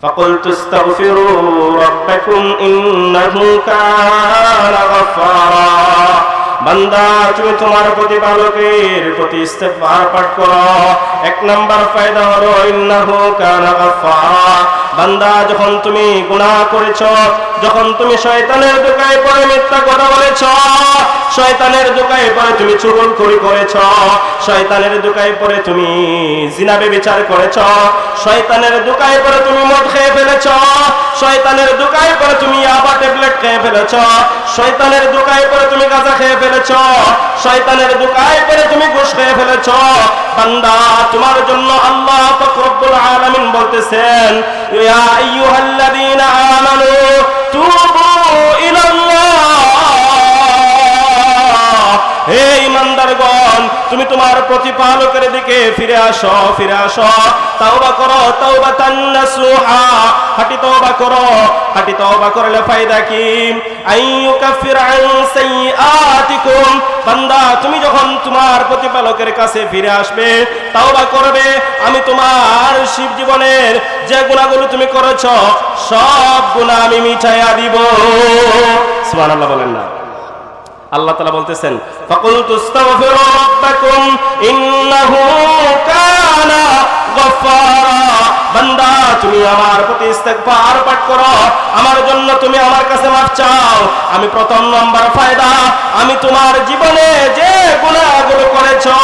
فقلت استغفروا ربكم إنه كان غفارا বান্দা তুমি তোমার প্রতিপালকের প্রতি ইস্তেগফার পাঠ করো। এক নাম্বার ফায়দা হলো ইন্নাহু কানা গাফফারা। বান্দা যখন তুমি গুনাহ করেছো, যখন তুমি শয়তানের ধোঁকায় পড়ে মিথ্যা কথা বলেছো, শয়তানের ধোঁকায় পড়ে তুমি চুগলখড়ি করেছো, শয়তানের ধোঁকায় পড়ে তুমি জিনা ব্যভিচার করেছো, শয়তানের ধোঁকায় পড়ে তুমি মদ খেয়ে ফেলেছো, শয়তানের ধোঁকায় পড়ে তুমি ইয়াবা ট্যাবলেট খেয়ে ফেলেছো, শয়তানের ধোঁকায় পড়ে তুমি গাঁজা খেয়ে ফেলেছো, শয়তানের ধোঁকায় পড়ে তুমি ঘুষ খেয়ে ফেলেছো। বান্দা তোমার জন্য আল্লাহ পাক রব্বুল আলামিন বলতেছেন, ইয়া আইয়ুহাল্লাযীনা আমানু তুবু ইলাল্লাহ, হে ঈমানদারগণ তুমি তোমার প্রতিপালকের দিকে ফিরে আসো, ফিরে আসো। তাওবা করো, তাওবাতান নাসুহা, খাঁটি তওবা করো। খাঁটি তওবা করলে ফায়দা কি? আইয়ুকাফির আন সাইয়্যাতিকুম, বান্দা তুমি যখন তোমার প্রতিপালকের কাছে ফিরে আসবে, তাওবা করবে, আমি তোমার জীবনের যে গুনাহগুলো তুমি করেছো সব গুনাহ আমি মিটাইয়া দিব। সুবহানাল্লাহ বলেন না? আল্লাহ তাআলা বলতেছেন, ফাকুলতু আস্তাগফিরু রাব্বাকুম ইন্নাহু কানা গফফারা। বান্দা তুমি আমার প্রতি ইস্তেগফার পাঠ করো, আমার জন্য তুমি আমার কাছে মাফ চাও। আমি প্রথম নাম্বার ফায়দা, আমি তোমার জীবনে যে গুনাহগুলো করেছো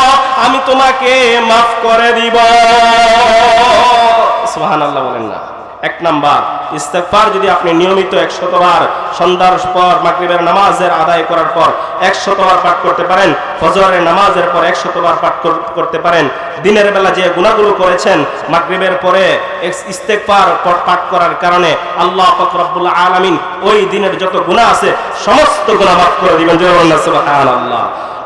আমি তোমাকে মাফ করে দিব। সুবহানাল্লাহ বলেন না? এক নাম্বার ইস্তেগফার যদি আপনি নিয়মিত 100 বার সন্ধ্যার পর মাগরিবের নামাজের আদায় করার পর 100 বার পাঠ করতে পারেন, ফজরের নামাজের পর 100 বার পাঠ করতে পারেন, দিনের বেলা যে গুনাহগুলো করেছেন মাগরিবের পরে ইস্তেগফার পাঠ করার কারণে আল্লাহ পাক রব্বুল আলামিন ওই দিনের যত গুনাহ আছে সমস্ত গুনাহ মাফ করে দিবেন। সুবহানাল্লাহ।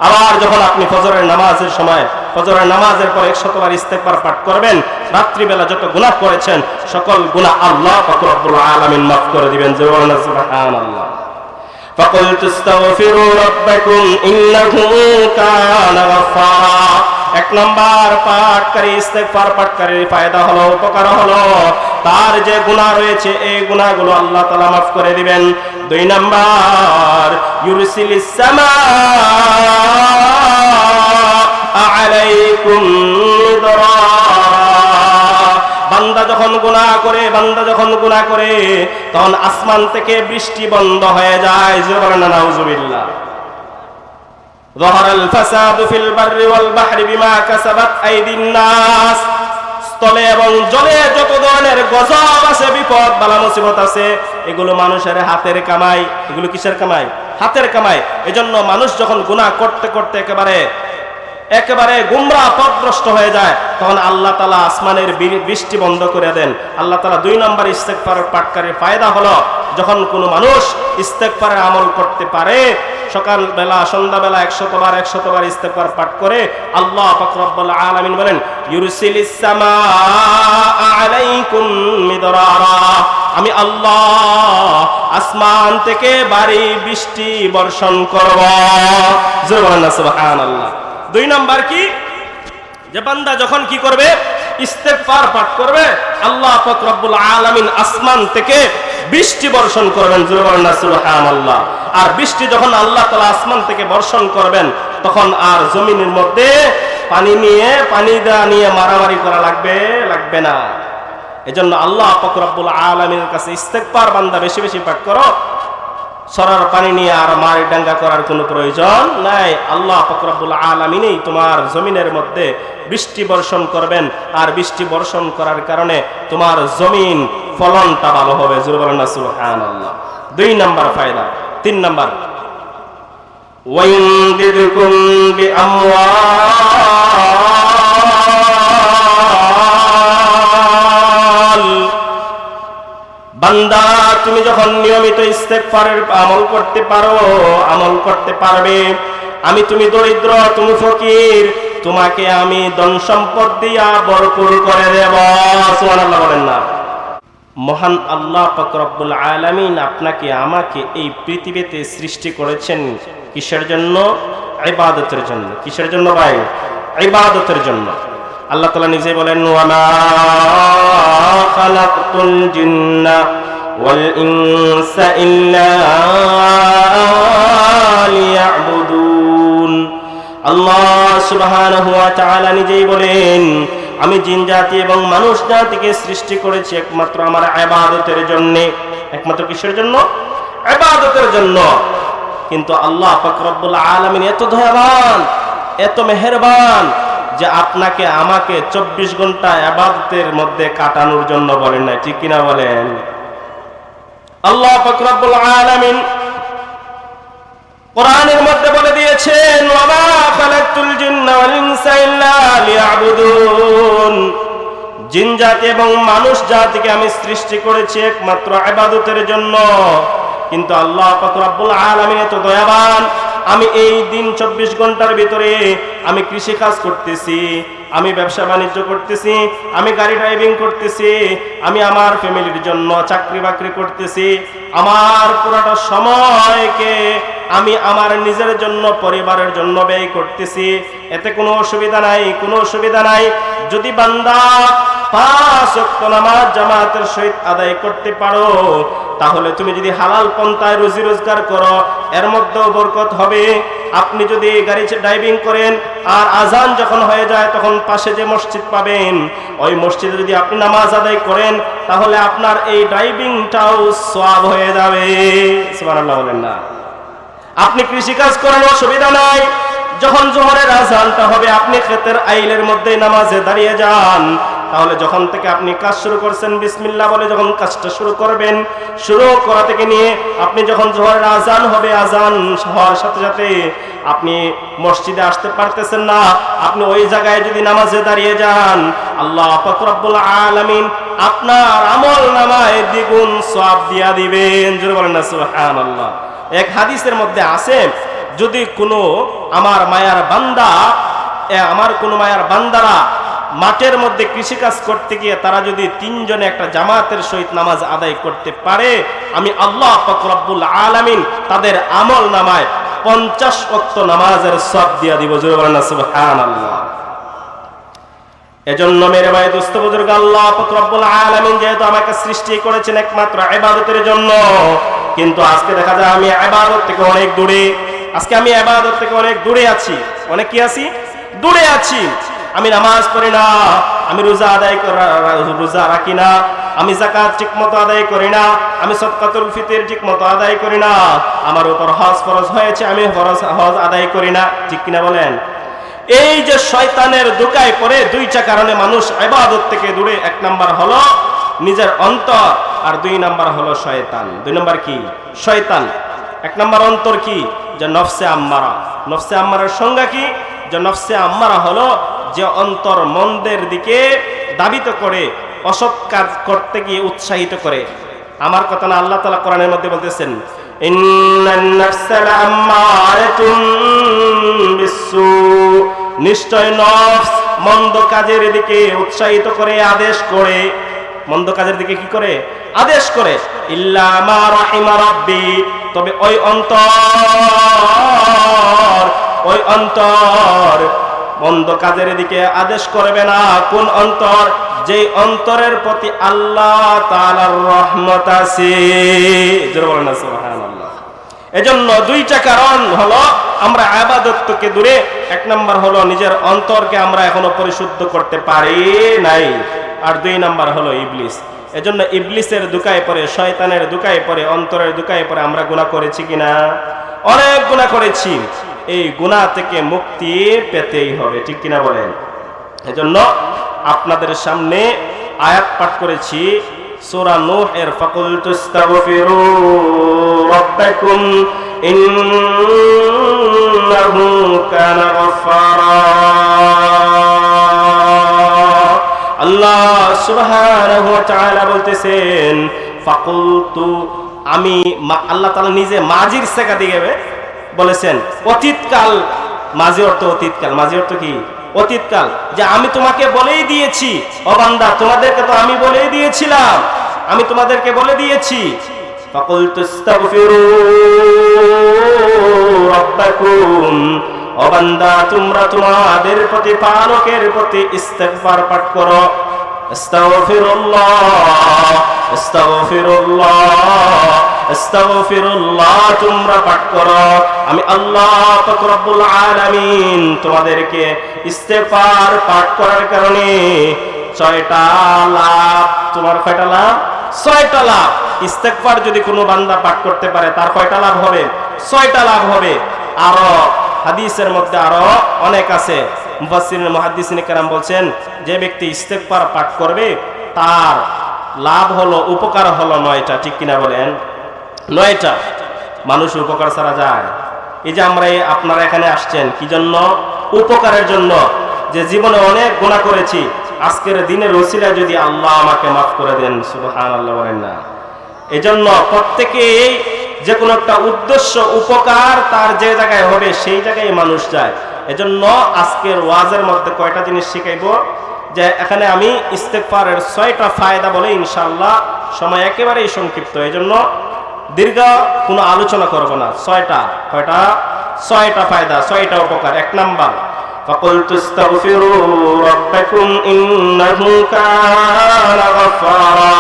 আবার যখন আপনি ফজরের নামাজের সময় ফজরের নামাজের পর 100 বার ইস্তেগফার পাঠ করবেন, রাত্রিবেলা যত গুনাহ করেছেন সকল গুনাহ আল্লাহ পাক রব্বুল আলামিন মাফ করে দিবেন। সুবহানাল্লাহ। ফাকুলতু আস্তাগফিরু রাব্বাকুম ইন্নাহু কানা গাফফারা। এক নাম্বার পাঠকারী ইস্তেগফার পাঠকারীর ফায়দা হলো, উপকার হলো, তার যে গুনাহ রয়েছে এই গুনাহগুলো আল্লাহ তাআলা মাফ করে দিবেন। দুই নাম্বার ইউরসিলিস সামাআ আলাইকুম মিদরারা। বান্দা যখন গুনাহ করে তখন আসমান থেকে বৃষ্টি বন্ধ হয়ে যায়। জোরে নাউজুবিল্লাহ। যাহারাল ফাসাদু ফিল বাররি ওয়াল বাহরি বিমা কাসাবাত আইদিন নাস। স্থলে এবং জলে যত ধরনের গজব আছে, বিপদ বালা মুসিবত আছে, এগুলো মানুষের হাতের কামাই। এগুলো কিসের কামাই? হাতের কামাই। এজন্য মানুষ যখন গুনাহ করতে করতে একেবারে গুমরা পথভ্রষ্ট হয়ে যায়, তখন আল্লাহ তাআলা আসমানের বৃষ্টি বন্ধ করে দেন। আল্লাহ তাআলা দুই নম্বর ইস্তেগফার পাঠকারীর ফায়দা হলো, যখন কোনো মানুষ ইস্তেগফারের আমল করতে পারে, সকাল বেলা সন্ধ্যা বেলা 100 বার ইস্তেগফার পাঠ করে, আল্লাহ পাক রব্বুল আলামিন বলেন, ইউরসিলিস সামাআ আলাইকুম মিদরারা, আমি আল্লাহ আসমান থেকে ভারী বৃষ্টি বর্ষণ করব। সুবহানাল্লাহ। দুই নাম্বার কি? যে বান্দা যখন কি করবে? ইস্তেগফার পাঠ করবে, আল্লাহ পাক রব্বুল আলামিন আসমান থেকে বৃষ্টি বর্ষণ করবেন। সুবহানাল্লাহ। আর বৃষ্টি যখন আল্লাহ তাআলা আসমান থেকে বর্ষণ করবেন, তখন আর জমিনের মধ্যে পানি নিয়ে মারামারি করা লাগবে না। এজন্য আল্লাহ পাক রব্বুল আলামিনের কাছে ইস্তেগফার বান্দা বেশি বেশি পাঠ করো। সরার পানি নিয়ে আর মারি ডাঙ্গা করার কোনো প্রয়োজন নাই। আল্লাহ পাক রব্বুল আলামিনই তোমার জমিনের মধ্যে বৃষ্টি বর্ষণ করবেন, আর বৃষ্টি বর্ষণ করার কারণে তোমার জমিন ফলনটা ভালো হবে। জোরে বলেন না সুবহানাল্লাহ। দুই নাম্বার ফায়দা। তিন নাম্বার, ওয়াইনদিরকুম বিআমওয়াল। বান্দা তুমি যখন নিয়মিত ইস্তেগফারের আমল করতে পারবে, তুমি দরিদ্র, তুমি ফকির, তোমাকে আমি ধন সম্পদ দিয়া ভরপুর করে দেব। সুবহানাল্লাহ বলেন না? মহান আল্লাহ পাক রব্বুল আলামিন আপনাকে আমাকে এই পৃথিবীতে সৃষ্টি করেছেন কিসের জন্য? ইবাদতের জন্য। কিসের জন্য ভাই? ইবাদতের জন্য। আল্লাহ তাআলা নিজে বলেন, ওয়া মা খালাকতুল জিন্না ওয়াল ইনসা ইল্লা লিয়াবুদুন। আল্লাহ সুবহানাহু ওয়া তাআলা নিজেই বলেন, আমি জিন জাতি এবং মানুষ জাতিকে সৃষ্টি করেছি একমাত্র আমার ইবাদতের জন্য। একমাত্র কিসের জন্য? ইবাদতের জন্য। কিন্তু আল্লাহ পাক রব্বুল আলামিন এত দয়াবান, এত মেহেরবান যে আপনাকে আমাকে 24 ঘন্টা ইবাদতের মধ্যে কাটানোর জন্য বলেন না, ঠিক কিনা বলেন? আল্লাহ পাক রব্বুল আলামিন কোরআনের মধ্যে বলে দিয়েছেন, ওয়া মা খালাকতুল জিন্না ওয়াল ইনসা ইল্লা লিয়াবুদুন। জিন জাতি এবং মানুষ জাতিকে আমি সৃষ্টি করেছি একমাত্র ইবাদতের জন্য। কিন্তু আল্লাহ পাক রব্বুল আলামিন এত দয়াবান, আমি এই দিন 24 ঘন্টার ভিতরে আমি কৃষি কাজ করতেছি, আমি ব্যবসা বাণিজ্য করতেছি, আমি গাড়ি ড্রাইভিং করতেছি, আমি আমার ফ্যামিলির জন্য চাকরি বাকরি করতেছি, আমার পুরোটা সময়কে আমি আমার নিজের জন্য পরিবারের জন্য ব্যয় করতেছি। এতে কোনো অসুবিধা নাই, কোনো অসুবিধা নাই। যদি বান্দা 5 ওয়াক্ত নামাজ জামাতের সহিত আদায় করতে পারো, তাহলে তুমি যদি হালাল পন্থায় রুজি রোজগার করো, এর মধ্যেও বরকত হবে। আপনি যদি গাড়ি ড্রাইভিং করেন আর আজান যখন হয়ে যায় তখন পাশে যে মসজিদ পাবেন, ওই মসজিদে যদি আপনি নামাজ আদায় করেন, তাহলে আপনার এই ড্রাইভিংটাও সওয়াব হয়ে যাবে। সুবহানাল্লাহ বলেন না? আপনি কৃষিকাজ করেন, অসুবিধা নাই। যখন জোহরের আজানটা হবে আপনি ক্ষেতের আইলের মধ্যে নামাজে দাঁড়িয়ে যান, তাহলে যখন থেকে আপনি কাজ শুরু করছেন বিসমিল্লাহ বলে যখন কাজটা শুরু করবেন, শুরু করা থেকে নিয়ে আপনি যখন জোহরের আজান হবে, আজান হওয়ার সাথে সাথে আপনি মসজিদে আসতে পারতেছেন না, আপনি ওই জায়গায় যদি নামাজে দাঁড়িয়ে যান, আল্লাহ পাক রব্বুল আলামিন আপনার আমল নামায় দ্বিগুণ সওয়াব দিয়া দিবেন। জোরে বলেন না সুবহানাল্লাহ। এক হাদিসের মধ্যে আছে, যদি কোনো আমার মায়ার বান্দারা মাঠের মধ্যে কৃষিকাজ করতে গিয়ে তারা যদি 3 জনে একটা জামাতের সহিত নামাজ আদায় করতে পারে, আমি আল্লাহ পাক রব্বুল আলামিন তাদের আমল নামায় 50 ওয়াক্ত নামাজের সওয়াব দিয়া দিব। জোরে বলেন না সুবহানাল্লাহ। এজন্য মেরে ভাই দোস্ত বুজুর্গ, আল্লাহ পাক রব্বুল আলামিন যেহেতু আমাকে সৃষ্টি করেছেন একমাত্র ইবাদতের জন্য, কিন্তু আজকে দেখা যায় আমি ইবাদত থেকে অনেক দূরে। আজকে আমি ইবাদত থেকে অনেক দূরে আছি। অনেক কি আছি? দূরে আছি। আমি নামাজ পড়ি না, আমি রোজা রাখি না, আমি যাকাত ঠিকমতো আদায় করি না, আমি সদকাতুল ফিতর ঠিকমতো আদায় করি না, আমার উপর হজ ফরজ হয়েছে আমি হজ আদায় করি না, ঠিক কিনা বলেন? এই যে শয়তানের ধোঁকায় পড়ে 2টা কারণে মানুষ ইবাদত থেকে দূরে। 1 নাম্বার হলো নিজের অন্তর, আর 2 নাম্বার হলো শয়তান। 2 নাম্বার কি? শয়তান। 1 নাম্বার অন্তর কি? যে নফসে আম্মারা। নফসে আম্মারার সংজ্ঞা কি? যে নফসে আম্মারা হলো যে অন্তর মন্দের দিকে দাবিত করে, অসৎ কাজ করতে গিয়ে উৎসাহিত করে। আমার কথা না, আল্লাহ তাআলা কোরআনের মধ্যে বলতেছেন, ইন্নান নাফসা লাআম্মারাতুন বিসসু, নিশ্চয় নফস মন্দ কাজের দিকে উৎসাহিত করে, আদেশ করে। মন্দ কাজের দিকে কি করে? আদেশ করে। ইল্লা মা রাহিমা রাব্বি, তবে ওই অন্তর মন্দ কাজের দিকে আদেশ করবে না। কোন অন্তর? যেই অন্তরের প্রতি আল্লাহ তাআলার রহমত আছে। জোরে বলেন না সুবহানাল্লাহ। এজন্য 2টা কারণ হলো আমরা ইবাদত থেকে দূরে। 1 নাম্বার হলো নিজের অন্তরকে আমরা এখনো পরিশুদ্ধ করতে পারি নাই, আর 2 নাম্বার হলো ইবলিস। এজন্য ইবলিসের ধোঁকায় পড়ে, শয়তানের ধোঁকায় পড়ে, অন্তরের ধোঁকায় পড়ে আমরা গুনাহ করেছি কিনা? অনেক গুনাহ করেছি। এই গুনাহ থেকে মুক্তি পেতেই হবে, ঠিক কিনা বলেন? এজন্য আপনাদের সামনে আয়াত পাঠ করেছি সূরা নূহ এর, ফাকুলতুস্তাগফিরু রাব্বাকুম ইন্নাহু কানা গফফারা। আল্লাহ সুবহানাহু ওয়া তাআলা বলতেছেন, ফাকুলতু, আমি, আল্লাহ তাআলা নিজে মাজির সেকা দিয়ে বলেছেন অতীতকাল। মাজি অর্থ অতীতকাল। মাজি অর্থ কি? অতীতকাল। যে আমি তোমাকে বলেই দিয়েছি, ও বান্দা তোমাদেরকে তো আমি বলেই দিয়েছিলাম, আমি তোমাদেরকে বলে দিয়েছি। ফাকুলতুস্তাগফিরু রাব্বাকুম ও বান্দা তোমরা তোমাদের প্রতিপালকের প্রতি ইস্তেগফার পাঠ করো। আস্তাগফিরুল্লাহ আস্তাগফিরুল্লাহ আস্তাগফিরুল্লাহ তোমরা পাঠ করো। আমি আল্লাহ পাক রব্বুল আলামিন তোমাদেরকে ইস্তেগফার পাঠ করার কারণে 6টা লাভ। তোমার কয়টা লাভ? 6টা লাভ। ইস্তেগফার যদি কোনো বান্দা পাঠ করতে পারে তার কয়টা লাভ হবে? 6টা লাভ হবে। আরো হাদিসের মধ্যে আরো অনেক আছে। মুফাসসিরিন মুহাদ্দিসিন কেরাম বলছেন যে ব্যক্তি ইস্তেগফার পাঠ করবে তার লাভ হলো, উপকার হলো 9টা। ঠিক কিনা বলেন? 9টা। মানুষ উপকার ছাড়া যায়? এই যে আমরা আপনারা এখানে আসছেন কি জন্য? উপকারের জন্য। যে জীবনে অনেক গুনাহ করেছি, আজকের দিনের ওসিলায় যদি আল্লাহ আমাকে মাফ করে দেন, সুবহানাল্লাহ বলেন না? এজন্য প্রত্যেকেই যে কোনো একটা উদ্দেশ্য, উপকার তার যে জায়গায় হবে সেই জায়গায় মানুষ যায়। এজন্য আজকের ওয়াজের মধ্যে কয়টা জিনিস শিখাইবো, যে এখানে আমি ইস্তেগফারের 6টা ফায়দা বলে ইনশাআল্লাহ, সময় একেবারেই সংক্ষিপ্ত, এজন্য দীর্ঘ কোনো আলোচনা করব না। 6টা। কয়টা? 6টা ফায়দা, 6টা উপকার। 1 নাম্বার, فقلت استغفروا ربكم إنه كان غفارا।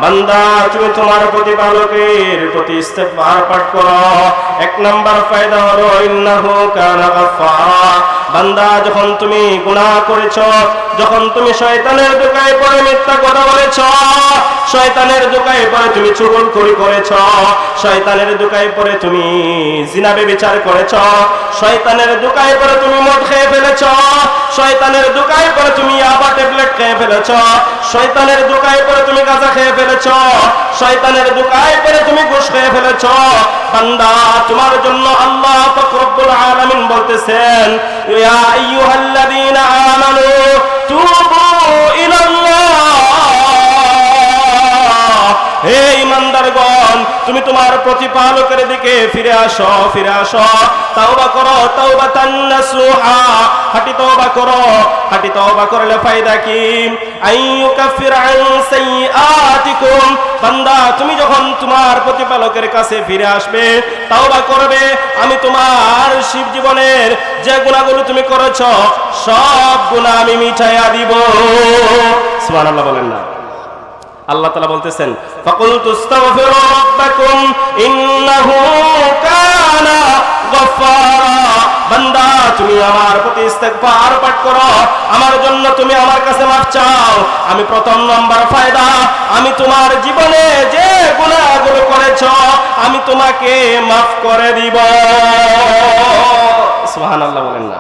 বান্দা তুমি তোমার প্রতিপালকের প্রতি ইস্তেগফার পাঠ করো। 1 নাম্বার ফায়দা হলো ইন্নাহু কানা গাফফারা। বান্দা যখন তুমি গুনাহ করেছো, যখন তুমি শয়তানের ধোঁকায় পড়ে মিথ্যা কথা বলেছো, শয়তানের ধোঁকায় পড়ে তুমি চুগলখড়ি করেছো, শয়তানের ধোঁকায় পড়ে তুমি জিনা ব্যভিচার করেছো, শয়তানের ধোঁকায় পড়ে তুমি মদ খেয়ে ফেলেছো, শয়তানের ধোঁকায় পড়ে তুমি ইয়াবা ট্যাবলেট খেয়ে ফেলেছো, শয়তানের ধোঁকায় পড়ে তুমি গাঁজা খেয়ে ফেলেছো, শয়তানের ধোঁকায় পড়ে তুমি ঘুষ খেয়ে ফেলেছো। বান্দা তোমার জন্য আল্লাহ পাক রব্বুল আলামিন বলতেছেন, ইয়া আইয়ুহাল্লাযীনা আমানু তুবু ইলাল্লাহ। হে ঈমানদারগণ, তুমি তোমার প্রতিপালকের দিকে ফিরে আসো, ফিরে আসো। তাওবা করো, তাওবাতান নাসুহা। খাঁটি তওবা করো। খাঁটি তওবা করলে ফায়দা কি? আইয়ুকাফির আন সাইয়্যাতিকুম। বান্দা তুমি যখন তোমার প্রতিপালকের কাছে ফিরে আসবে, তাওবা করবে, আমি তোমার জীবনের যে গুনাহগুলো তুমি করেছো সব গুনাহ আমি মিটাইয়া দিব। সুবহানাল্লাহ বলেন না? আল্লাহ তাআলা বলতেছেন, ফাকুলতু আস্তাগফিরু রাব্বাকুম ইন্নাহু কানা গাফফারা। বান্দা তুমি আমার প্রতি ইস্তেগফার পাঠ করো, আমার জন্য তুমি আমার কাছে মাফ চাও। আমি 1 নম্বর ফায়দা, আমি তোমার জীবনে যে গুনাহগুলো করেছো আমি তোমাকে মাফ করে দিব। সুবহানাল্লাহ বলেন না?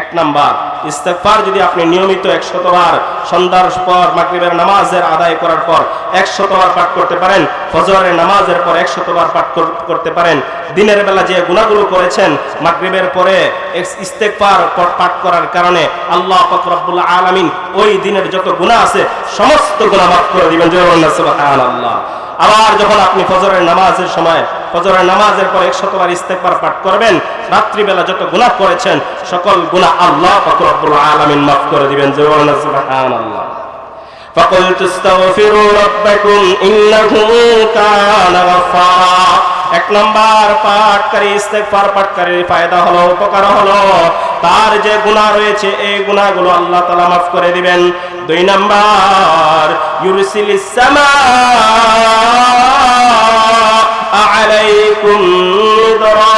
1 নাম্বার, ইস্তেগফার যদি আপনি নিয়মিত 100 বার সন্ধ্যার পর মাগরিবের নামাজের আদায় করার পর 100 বার পাঠ করতে পারেন, ফজরের নামাজের পর 100 বার পাঠ করতে পারেন, দিনের বেলা যে গুনাহগুলো করেছেন মাগরিবের পরে ইস্তেগফার পাঠ করার কারণে আল্লাহ পাক রব্বুল আলামিন ওই দিনের যত গুনাহ আছে সমস্ত গুনাহ মাফ করে দিবেন। সুবহানাল্লাহ। আবার যখন আপনি ফজরের নামাজের সময়, ফজরের নামাজের পর 100 বার ইস্তেগফার পাঠ করবেন, রাত্রিবেলা যত গুনাহ করেছেন সকল গুনাহ আল্লাহ পাক রব্বুল আলামিন মাফ করে দিবেন। সুবহানাল্লাহ। ফাকুলতু আস্তাগফিরু রাব্বাকুম ইন্নাহু কানা গাফফারা। 1 নাম্বার পাঠকারী, ইস্তেগফার পাঠকারীর ফায়দা হলো, উপকার হলো, তার যে গুনাহ রয়েছে এই গুনাহগুলো আল্লাহ তাআলা মাফ করে দিবেন। 2 নাম্বার, ইউরসিলিস সামাআ আলাইকুম মিদরারা।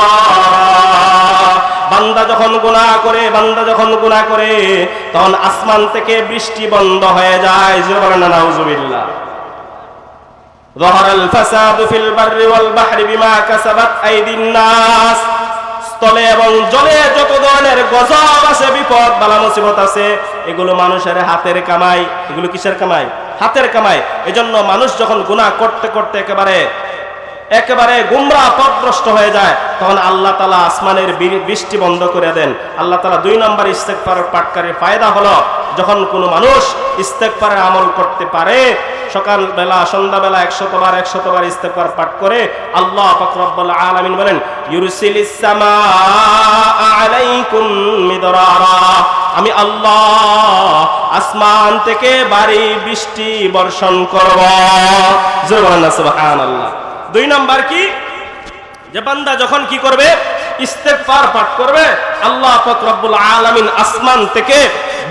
বান্দা যখন গুনাহ করে তখন আসমান থেকে বৃষ্টি বন্ধ হয়ে যায়। জোরে নাউজুবিল্লাহ। যাহারাল ফাসাদু ফিল বাররি ওয়াল বাহরি বিমা কাসাবাত আইদিন নাস। স্থলে এবং জলে যত ধরনের গজব আছে, বিপদ বালা মুসিবত আছে, এগুলো মানুষের হাতের কামাই। এগুলো কিসের কামাই? হাতের কামাই। এজন্য মানুষ যখন গুনাহ করতে করতে একেবারে গুমরাহ পথভ্রষ্ট হয়ে যায়, তখন আল্লাহ তাআলা আসমানের বৃষ্টি বন্ধ করে দেন। আল্লাহ তাআলা 2 নম্বর ইস্তেগফার পাঠকারীর ফায়দা হলো, যখন কোনো মানুষ ইস্তেগফারের আমল করতে পারে, সকালবেলা সন্ধ্যাবেলা 100 বার ইস্তেগফার পাঠ করে, আল্লাহ পাক রব্বুল আলামিন বলেন, ইউরসিলিস সামাআ আলাইকুম মিদরারা। আমি আল্লাহ আসমান থেকে ভারী বৃষ্টি বর্ষণ করব। সুবহানাল্লাহ। 2 নাম্বার কি? যে বান্দা যখন কি করবে, ইস্তেগফার পাঠ করবে, আল্লাহ পাক রব্বুল আলামিন আসমান থেকে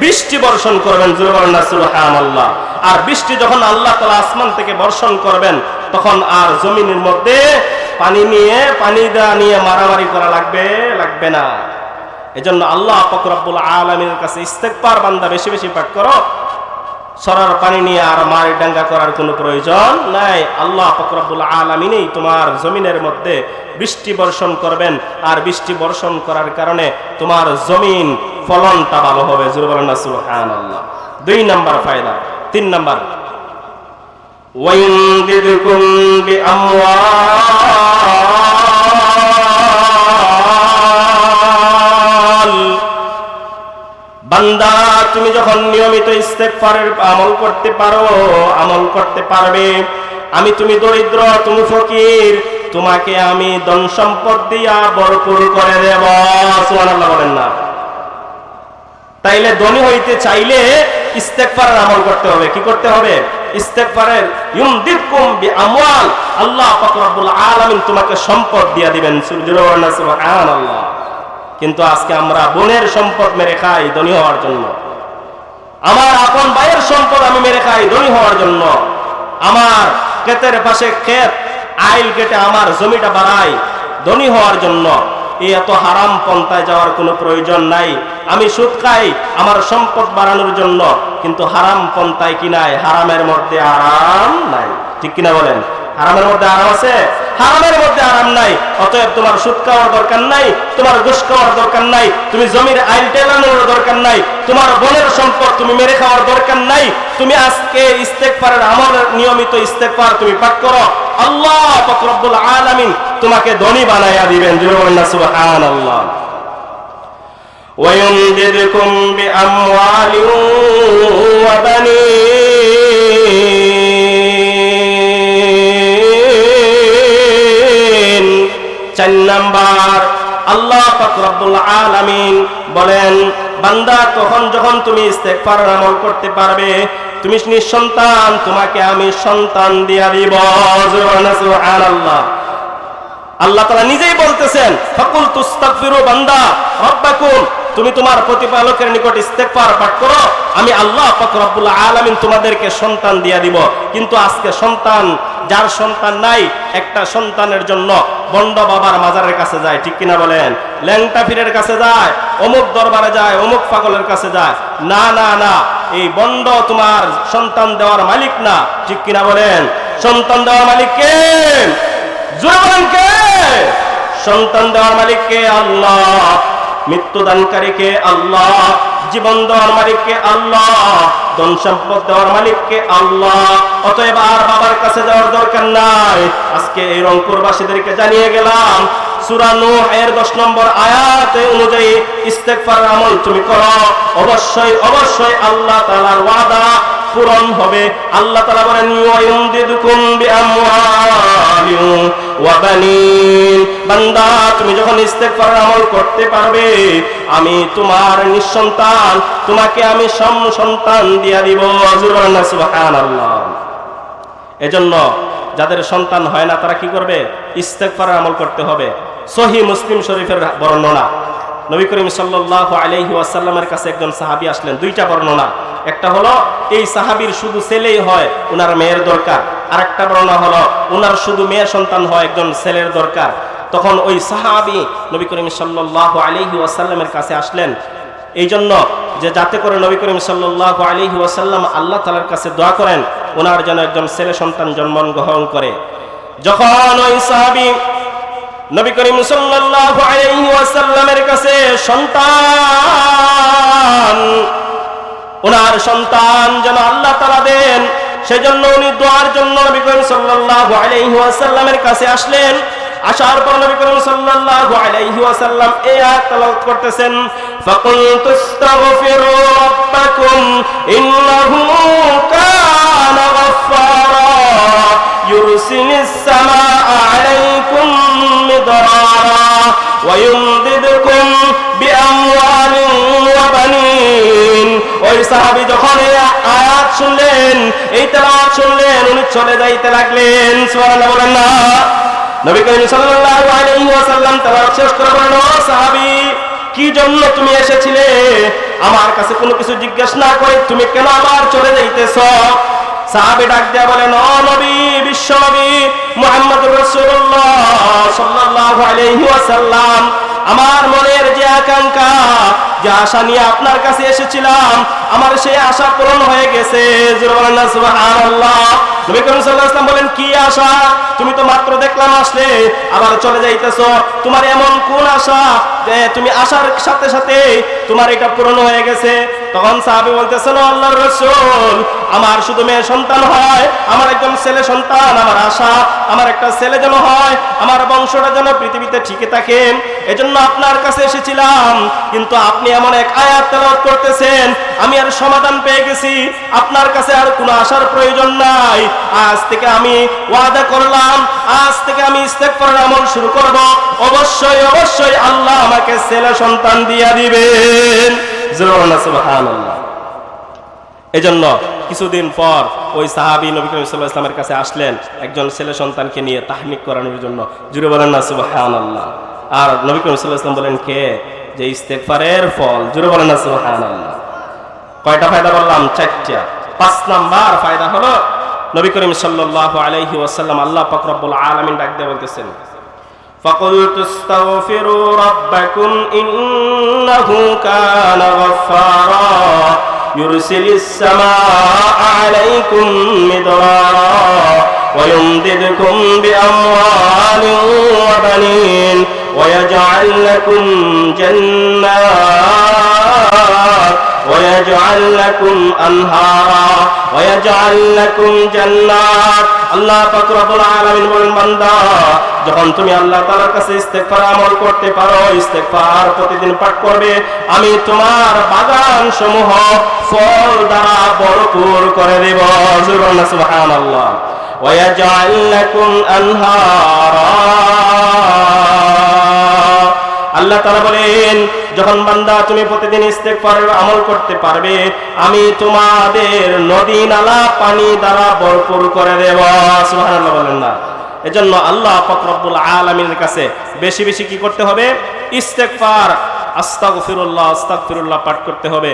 বৃষ্টি বর্ষণ করবেন। জোরে বলেন না সুবহানাল্লাহ। আর বৃষ্টি যখন আল্লাহ তাআলা আসমান থেকে বর্ষণ করবেন, তখন আর জমিনের মধ্যে পানি নিয়ে মারামারি করা লাগবে না। এজন্য আল্লাহ পাক রব্বুল আলামিনের কাছে ইস্তেগফার বান্দা বেশি বেশি পাঠ করো। সরার পানি নিয়ে আর মারি ডাঙ্গা করার কোনো প্রয়োজন নাই। আল্লাহ পাক রব্বুল আলামিনই তোমার জমিনের মধ্যে বৃষ্টি বর্ষণ করবেন, আর বৃষ্টি বর্ষণ করার কারণে তোমার জমিন ফলনটা ভালো হবে। জোরে বলেন না সুবহানাল্লাহ। 2 নাম্বার ফায়দা। 3 নাম্বার, ওয়াইনদিদকুম বিআমওয়াল। বান্দা তুমি যখন নিয়মিত ইস্তেগফারের আমল করতে পারবে, তুমি দরিদ্র, তুমি ফকির, তোমাকে আমি ধন সম্পদ দিয়া ভরপুর করে দেব। সুবহানাল্লাহ বলেন না। তাইলে ধনী হইতে চাইলে ইস্তেগফারের আমল করতে হবে। কি করতে হবে? ইস্তেগফারের ইউমদিদকুম বিআমওয়াল, আল্লাহ পাক রব্বুল আলামিন তোমাকে সম্পদ দিয়া দিবেন। সুবহানাল্লাহ। কিন্তু আজকে আমরা বোনের সম্পদ মেরে খাই ধনী হওয়ার জন্য, আমার আপন ভাইয়ের সম্পদ আমি মেরে খাই ধনী হওয়ার জন্য, আমার ক্ষেতের পাশে ক্ষেত আইল কেটে আমার জমিটা বাড়াই ধনী হওয়ার জন্য। এই এত হারাম পন্থায় যাওয়ার কোনো প্রয়োজন নাই। আমি সুদ খাই আমার সম্পদ বাড়ানোর জন্য, কিন্তু হারাম পন্থায় কি নাই? হারামের মধ্যে আরাম নাই। ঠিক কিনা বলেন? হারামের মধ্যে আরাম আছে? হারামের মধ্যে আরাম নাই। অতএব তোমার সুদ খাওয়ার দরকার নাই, তোমার ঘুষ খাওয়ার দরকার নাই, তুমি জমির আইল টেলানোর দরকার নাই, তোমার বোনের সম্পদ তুমি মেরে খাওয়ার দরকার নাই। তুমি আজকে ইস্তেগফারের আমল, নিয়মিত ইস্তেগফার তুমি পাঠ করো, আল্লাহ পাক রব্বুল আলামিন তোমাকে ধনী বানায়া দিবেন। জোরে বলেন না সুবহানাল্লাহ। ওয়ায়ুমদিদকুম বিআমওয়ালিন ওয়া বানিন। 4 নাম্বার, আল্লাহ পাক রব্বুল আলামিন বলেন, বান্দা যখন তুমি ইস্তেগফারের আমল করতে পারবে, তুমি নিঃসন্তান, তোমাকে আমি সন্তান দিয়া দিব। সুবহানাল্লাহ। আল্লাহ তাআলা নিজেই বলতেছেন, ফাকুল তুস্তাগফিরু বান্দা রাব্বাকুম, তুমি তোমার প্রতিপালকের নিকট ইস্তেগফার পাঠ করো, আমি আল্লাহ পাক রব্বুল আলামিন তোমাদেরকে সন্তান দিয়া দিব। কিন্তু আজকে সন্তান, যার সন্তান নাই, একটা সন্তানের জন্য বন্ড বাবার মাজারের কাছে যায়। ঠিক কিনা বলেন? ল্যাংটা পীরের কাছে যায়, অমুক দরবারে যায়, অমুক পাগলের কাছে যায়। না না না, এই বন্ড তোমার সন্তান দেওয়ার মালিক না। ঠিক কিনা বলেন? সন্তান দেওয়ার মালিক কে? জোরে বলেন কে? সন্তান দেওয়ার মালিক কে? আল্লাহ। মৃত্যু দানকারী কে? আল্লাহ। জীবন দেওয়ার মালিক কে? আল্লাহ। ধন সম্পদ দেওয়ার মালিক কে? আল্লাহ। অতএব আর বাবার কাছে যাওয়ার দরকার নাই। আজকে এই রংপুরবাসীদেরকে জানিয়ে গেলাম, সূরা নূহ এর 10 নম্বর আয়াত অনুযায়ী ইস্তেগফার আমল তুমি করো, অবশ্যই অবশ্যই আল্লাহ তাআলার ওয়াদা পূরণ হবে। আল্লাহ তাআলা বলেন, ওয়ায়ুমদিদকুম বিআমওয়ালিন ওয়া বানিন। বান্দা তুমি যখন ইস্তেগফার আমল করতে পারবে, আমি তোমার নিঃসন্তান, তোমাকে আমি সন্তান দিয়া দিব। সুবহানাল্লাহ। এজন্য যাদের সন্তান হয় না তারা কি করবে? ইস্তেগফারের আমল করতে হবে। সহিহ মুসলিম শরীফের বর্ণনা, নবী করিম সাল্লাল্লাহু আলাইহি ওয়াসাল্লামের কাছে একজন সাহাবী আসলেন। 2টা বর্ণনা। একটা হলো এই সাহাবীর শুধু ছেলেই হয়, উনার মেয়ের দরকার। আরেকটা বর্ণনা হলো উনার শুধু মেয়ে সন্তান হয়, একজন ছেলের দরকার। তখন ওই সাহাবী নবী করিম সাল্লাল্লাহু আলাইহি ওয়াসাল্লামের কাছে আসলেন এই জন্য যে যাতে করে নবী করিম সাল্লাল্লাহু আলাইহি ওয়াসাল্লাম আল্লাহ তাআলার কাছে দোয়া করেন ওনার যেন একজন ছেলে সন্তান জন্মগ্রহণ করে। যখন ওই সাহাবী নবী করিম সাল্লাল্লাহু আলাইহি ওয়াসাল্লামের কাছে ওনার সন্তান যেন আল্লাহ তাআলা দেন, সেজন্য উনি দোয়ার জন্য নবী করিম সাল্লাল্লাহু আলাইহি ওয়াসাল্লামের কাছে আসলেন। আসার পর নবী করিম সাল্লাল্লাহু আলাইহি ওয়াসাল্লাম এই আয়াত তেলাওয়াত করতেছেন, ফাকুল তুস্তাগফিরু রাব্বাকুম ইন্নাহু কানা গাফফারা ইউরসিলিস সামাআ আলাইকুম মিদরারা ওয়া ইউমদিদকুম বিআমওয়ালিন ওয়া বানিন। ওই সাহাবী যখন এই আয়াত শুনলেন, এই তেলাওয়াত শুনলেন, উনি চলে যাইতে লাগলেন। সুবহানাল্লাহ বলেন না। নবী করিম সাল্লাল্লাহু আলাইহি ওয়াসাল্লাম তেলাওয়াত শেষ করে বললেন, ও সাহাবী, কি জন্য তুমি এসেছিলে? আমার কাছে কোনো কিছু জিজ্ঞেস না করে তুমি কেন আবার চলে যাইতেছো? সাহাবী ডাক দেয়া বলেন, ও নবী, বিশ্ব নবী মুহাম্মদুর রাসূলুল্লাহ সাল্লাল্লাহু আলাইহি ওয়াসাল্লাম, আমার মনের যে আকাঙ্ক্ষা, যে আশা নিয়ে আপনার কাছে এসেছিলাম, আমার সেই আশা পূরণ হয়ে গেছে। জোরে বলেন না সুবহানাল্লাহ। নবী করিম সাল্লাল্লাহু আলাইহি ওয়াসাল্লাম বলেন, কি আশা? তুমি তো মাত্র দেখলাম আসলে, আবার চলে যাইতেছো। তোমার এমন কোন আশা যে তুমি আসার সাথে সাথে তোমার এটা পূরণ হয়ে গেছে? তখন সাহাবী বলতেছেন, আল্লাহর রাসূল, আমার শুধু মেয়ে সন্তান হয়, আমার একজন ছেলে সন্তান, আমার আশা আমার একটা ছেলে যেন হয়, আমার বংশটা যেন পৃথিবীতে টিকে থাকে, এজন্য আপনার কাছে এসেছিলাম। কিন্তু আপনি এমন এক আয়াত তেলাওয়াত করতেছেন, আমি আর সমাধান পেয়ে গেছি, আপনার কাছে আর কোনো আশার প্রয়োজন নাই। আজ থেকে আমি ওয়াদা করলাম, আজ থেকে আমি ইস্তেগফারের আমল শুরু করব, অবশ্যই অবশ্যই আল্লাহ আমাকে ছেলে সন্তান দিয়া দিবেন। সুবহানাল্লাহ। এজন্য কিছুদিন পর ওই সাহাবী নবী করিম সাল্লাল্লাহু আলাইহি ওয়াসাল্লামের কাছে আসলেন একজন ছেলে সন্তানকে নিয়ে তাহনিক করানোর জন্য। জুড়ে বলেন না সুবহানাল্লাহ। আর নবী করিম সাল্লাল্লাহু আলাইহি ওয়াসাল্লাম বলেন, কে? যে ইস্তেগফারের ফল। জুড়ে বলেন না সুবহানাল্লাহ। কয়টা ফায়দা বললাম? 4টা। 5 নাম্বার ফায়দা হলো, নবী করিম সাল্লাল্লাহু আলাইহি ওয়াসাল্লাম আল্লাহ পাক রব্বুল আলামিন ডাক দিয়ে বলতেছেন, فَقُلْتُ اسْتَغْفِرُوا رَبَّكُمْ إِنَّهُ كَانَ غَفَّارًا يُرْسِلِ السَّمَاءَ عَلَيْكُمْ مِدْرَارًا وَيُمْدِدْكُمْ بِأَمْوَالٍ وَبَنِينَ وَيَجْعَلْ لَكُمْ جَنَّاتٍ وَيَجْعَلْ لَكُمْ أَنْهَارًا وَيَجْعَلْ لَكُمْ جَنَّاتٍ। আল্লাহ পাক রব্বুল আলামিন বলেন, বান্দা, যখন তুমি আল্লাহ তাআলার কাছে ইস্তেগফার আমল করতে পারো, ইস্তেগফার প্রতিদিন পাঠ করবে, আমি তোমার বাগান সমূহ ফল দ্বারা ভরপুর করে দেব। সুবহানাল্লাহ। ওয়ায়াজআল লাকুম আনহারা। আল্লাহ তাআলা বলেন, যখন বান্দা তুমি প্রতিদিন ইস্তেগফারের আমল করতে পারবে, আমি তোমাদের নদী নালা পানি দ্বারা ভরপুর করে দেব। সুবহানাল্লাহ বলেন না? এজন্য আল্লাহ পাক রব্বুল আলামিনের কাছে বেশি বেশি কি করতে হবে? ইস্তেগফার, আস্তাগফিরুল্লাহ আস্তাগফিরুল্লাহ পাঠ করতে হবে।